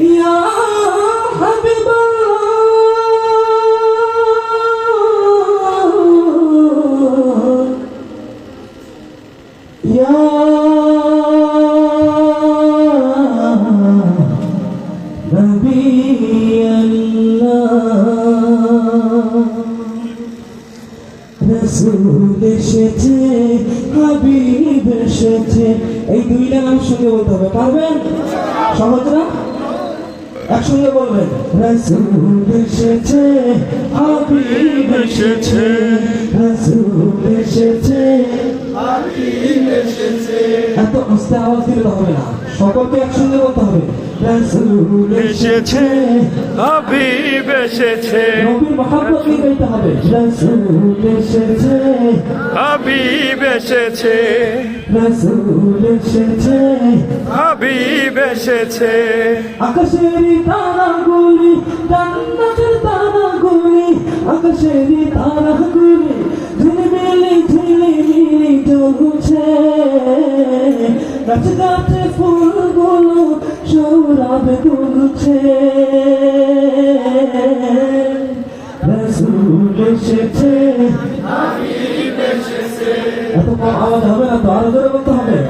ইয়া হাবিবাল্লাহ ইয়া রাসূল এসেছে, হাবিব এসেছে। এই দুইটা নাম সঙ্গে বলতে হবে, পারবেন? সহজ না? একসঙ্গে বলবেন, রাসূল এসেছে, হাবিব এসেছে, রাসূল এসেছে, হাবিব এসেছে। এত আস্তে আওয়াজ দিলে হবে না, সকলকে একসঙ্গে বলতে হবে, রাসূল এসেছে, হাবিব এসেছে, নবীর মহব্বত নিয়ে গাইতে হবে, রাসূল এসেছে, হাবিব এসেছে, রাসূল এসেছে, হাবিব এসেছে। আকাশের তারাগুলি, জান্নাতের তারাগুলি, আকাশের তারাগুলি ঝিলিমিলি ঝিলিমিলি জ্বলছে, গাছে গাছে ফুলগুলো সৌরভে দুলছে, রাসূল এসেছে, হাবিব এসেছে। এত কম আওয়াজ হবে না তো, আরো জোরে বলতে হবে।